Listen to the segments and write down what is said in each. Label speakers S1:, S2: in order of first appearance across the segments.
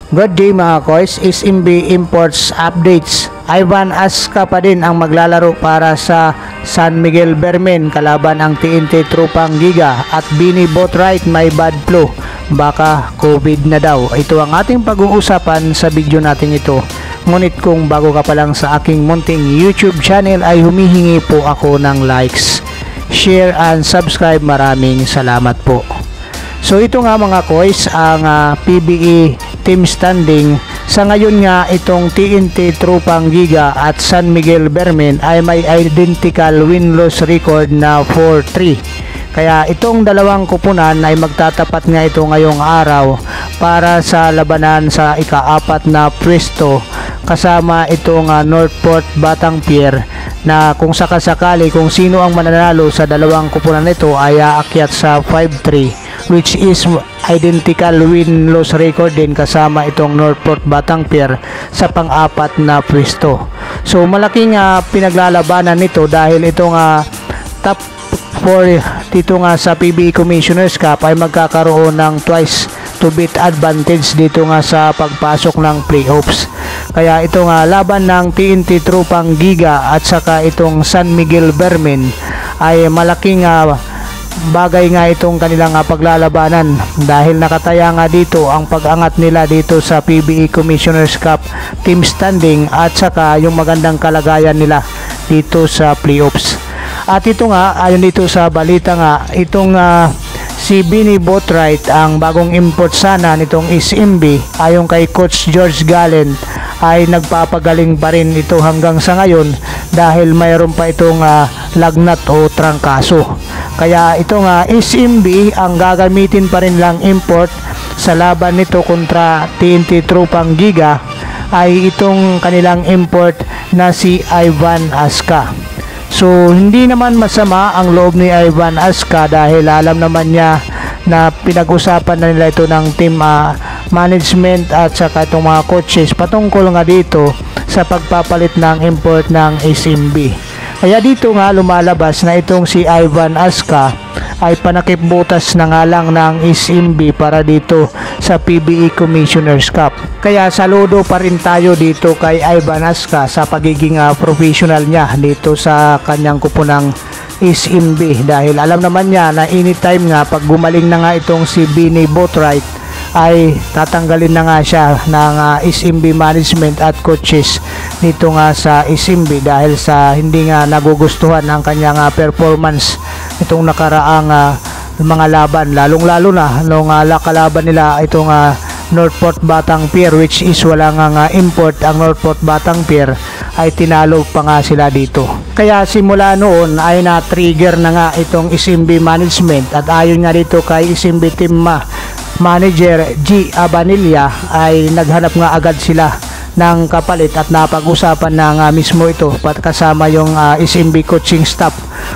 S1: Good day mga koys, SMB Imports Updates. Ivan Aska pa din ang maglalaro para sa San Miguel Bermen kalaban ang TNT Tropang Giga at Bini Boatwright may bad flu. Baka COVID na daw. Ito ang ating pag-uusapan sa video natin ito. Ngunit kung bago ka pa lang sa aking munting YouTube channel ay humihingi po ako ng likes, share and subscribe. Maraming salamat po. So ito nga mga koys ang PBE team standing. Sa ngayon nga itong TNT Tropang Giga at San Miguel Bermen ay may identical win-loss record na 4-3. Kaya itong dalawang kupunan ay magtatapat nga ito ngayong araw para sa labanan sa ika-4 na pwesto kasama itong Northport Batangpier na kung sakasakali kung sino ang mananalo sa dalawang kupunan nito ay aakyat sa 5-3, which is identical win-loss record din kasama itong Northport Batangpier sa pang-4 na pwesto. So malaking pinaglalabanan nito dahil itong top 4 dito nga sa PBE Commissioner's Cup ay magkakaroon ng twice to beat advantage dito nga sa pagpasok ng playoffs. Kaya itong laban ng TNT Tropang Giga at saka itong San Miguel Bermen ay malaking bagay nga itong kanilang paglalabanan dahil nakataya nga dito ang pag-angat nila dito sa PBE Commissioner's Cup team standing at saka yung magandang kalagayan nila dito sa playoffs. At ito nga ayon dito sa balita nga itong si Bini Boatwright ang bagong import sana nitong SMB ayon kay Coach George Gallen ay nagpapagaling pa rin ito hanggang sa ngayon dahil mayroon pa itong lagnat o trangkaso. Kaya itong SMB ang gagamitin pa rin lang import sa laban nito kontra TNT Tropang Giga ay itong kanilang import na si Ivan Aska. So hindi naman masama ang loob ni Ivan Aska dahil alam naman niya na pinag-usapan na nila ito ng team management at saka itong mga coaches patungkol nga dito sa pagpapalit ng import ng SMB. Kaya dito nga lumalabas na itong si Ivan Aska ay panakipbutas na nga lang ng SMB para dito sa PBE Commissioner's Cup. Kaya saludo pa rin tayo dito kay Ivan Aska sa pagiging professional niya dito sa kanyang kupunang SMB dahil alam naman niya na anytime nga pag gumaling na nga itong si Bini Boatwright ay tatanggalin na nga siya ng SMB management at coaches dito nga sa SMB dahil sa hindi nga nagugustuhan ang kanyang performance itong nakaraang mga laban, lalong-lalo na nung kalaban nila itong Northport Batangpier, which is wala nga import ang Northport Batangpier, ay tinalo pa nga sila dito. Kaya simula noon ay na-trigger na nga itong SMB management at ayon nga dito kay SMB team manager G. Abanilla ay naghanap nga agad sila ng kapalit at napag-usapan na nga mismo ito kasama yung SMB coaching staff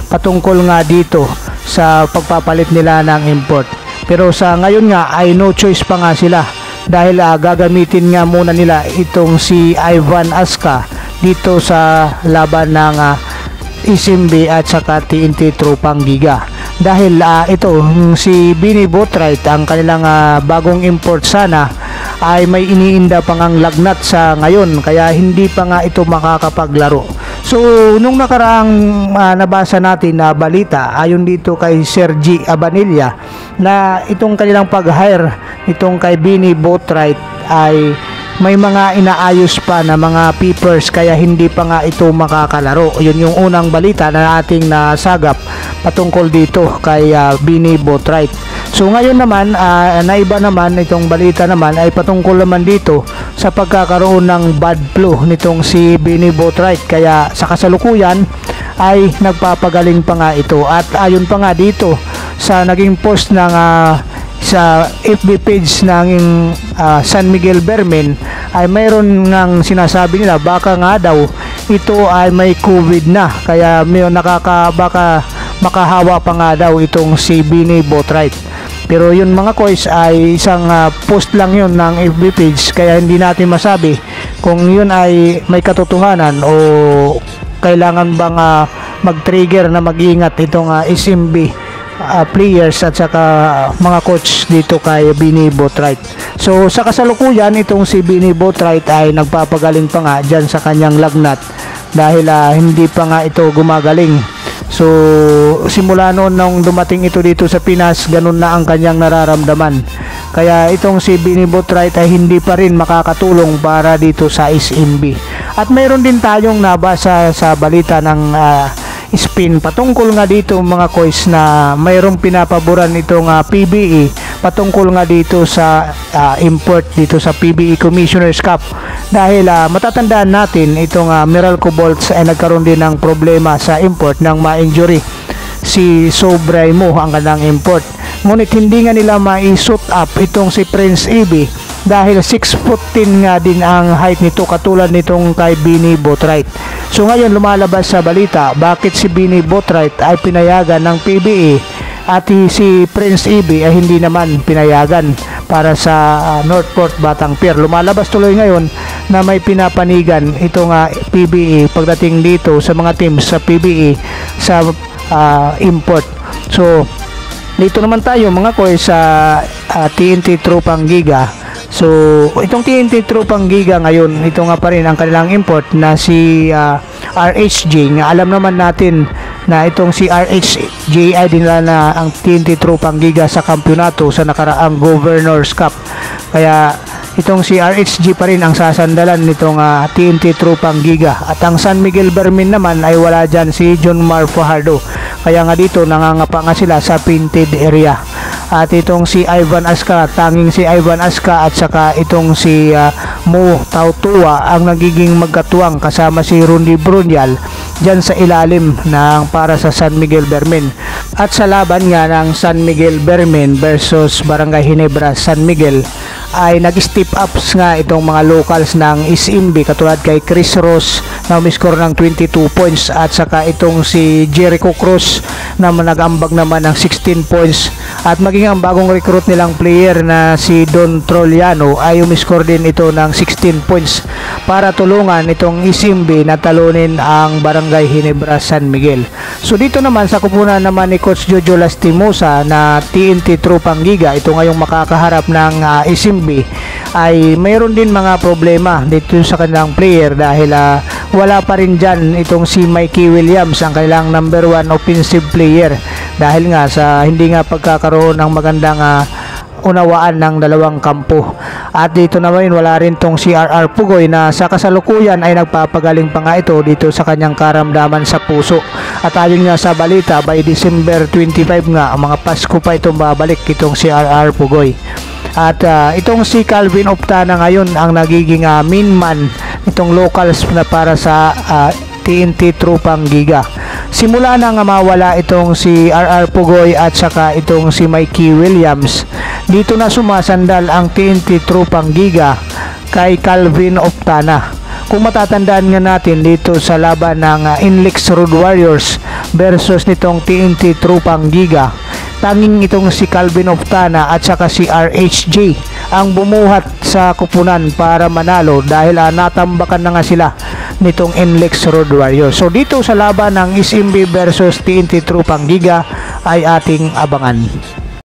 S1: patungkol nga dito sa pagpapalit nila ng import. Pero sa ngayon nga ay no choice pa nga sila dahil gagamitin nga muna nila itong si Ivan Aska dito sa laban ng SMB at saka TNT Tropang Giga. Dahil ito si Bini Boatwright ang kanilang bagong import sana ay may iniinda pang ang lagnat sa ngayon kaya hindi pa nga ito makakapaglaro. So nung nakaraang nabasa natin na balita ayon dito kay Sir G. Abanilla na itong kanilang pag-hire itong kay Bini Boatwright ay may mga inaayos pa na mga papers kaya hindi pa nga ito makakalaro. Yun yung unang balita na ating nasagap patungkol dito kay Bini Boatwright. So ngayon naman naiba naman itong balita naman ay patungkol naman dito sa pagkakaroon ng bad flu nitong si Bini Boatwright kaya sa kasalukuyan ay nagpapagaling pa nga ito at ayon pa nga dito sa naging post ng sa FB page ng San Miguel Bermen ay mayroon ngang sinasabi nila baka nga daw ito ay may COVID na kaya may baka makahawa pa nga daw itong si Bini Boatwright. Pero yun mga koys ay isang post lang yun ng FB page kaya hindi natin masabi kung yun ay may katotohanan o kailangan bang mag-trigger na mag-ingat itong SMB players at saka mga coach dito kay Bini Boatwright. So sa kasalukuyan itong si Bini Boatwright ay nagpapagaling pa nga dyan sa kanyang lagnat dahil hindi pa nga ito gumagaling. So simula noon nung dumating ito dito sa Pinas, ganun na ang kanyang nararamdaman. Kaya itong si Bini Boatwright ay hindi pa rin makakatulong para dito sa SMB. At mayroon din tayong nabasa sa balita ng Spin patungkol nga dito mga kois na mayroong pinapaboran itong PBE patungkol nga dito sa import dito sa PBE Commissioner's Cup dahil matatandaan natin itong Meralco Bolts ay nagkaroon din ng problema sa import ng ma-injury si Sobraymo ang kanilang import, ngunit hindi nga nila ma-suit up itong si Prince Ibi dahil 6'10" nga din ang height nito katulad nitong kay Bini Boatwright. So ngayon lumalabas sa balita bakit si Bini Boatwright ay pinayagan ng PBE at si Prince Ibi ay hindi naman pinayagan para sa Northport Batang Pier. Lumalabas tuloy ngayon na may pinapanigan itong PBE pagdating dito sa mga teams sa PBE sa import. So dito naman tayo mga koy sa TNT Tropang Giga. So itong TNT Tropang Giga ngayon, ito nga pa rin ang kanilang import na si RHJ. Nga alam naman natin na itong si RHJ ay dinala na ang TNT Tropang Giga sa kampyonato sa nakaraang Governor's Cup. Kaya itong si RHG pa rin ang sasandalan nitong TNT Tropang Giga. At ang San Miguel Bermin naman ay wala dyan si John Mar Fajardo. Kaya nga dito nangangapa nga sila sa painted area. At itong si Ivan Aska, tanging si Ivan Aska at saka itong si Mo Tautua ang nagiging magkatuwang kasama si Rudy Brunyal dyan sa ilalim ng para sa San Miguel Bermin. At sa laban nga ng San Miguel Bermin versus Barangay Ginebra San Miguel ay nag-step ups nga itong mga locals ng SMB katulad kay Chris Ross na umiscore ng 22 points at saka itong si Jericho Cruz na nag-ambag naman ng 16 points at maging ang bagong recruit nilang player na si Don Troliano ay umiscore din ito ng 16 points para tulungan itong SMB na talunin ang Barangay Ginebra San Miguel. So dito naman sa kupunan naman ni Coach Jojo Lastimosa na TNT Tropang Giga, ito ngayong makakaharap ng SMB ay mayroon din mga problema dito sa kanilang player dahil wala pa rin dyan itong si Mikey Williams ang kanilang number 1 offensive player dahil nga sa hindi nga pagkakaroon ng magandang unawaan ng dalawang kampo. At dito naman wala rin tong si RR Pugoy na sa kasalukuyan ay nagpapagaling pa nga ito dito sa kanyang karamdaman sa puso. At ayon nga sa balita by December 25 nga ang mga Pasko pa itong babalik itong si RR Pugoy. At itong si Calvin Optana ngayon ang nagiging main man itong locals na para sa TNT Tropang Giga. Simula na nga mawala itong si RR Pugoy at saka itong si Mikey Williams, dito na sumasandal ang TNT Tropang Giga kay Calvin Optana. Kung matatandaan nga natin dito sa laban ng Inlex Road Warriors versus nitong TNT Tropang Giga, tanging itong si Calvin Optana at saka si RHJ ang bumuhat sa kupunan para manalo dahil natambakan na nga sila nitong Inlex Road Warriors. So dito sa laban ng SMB versus TNT Tropang Giga ay ating abangan.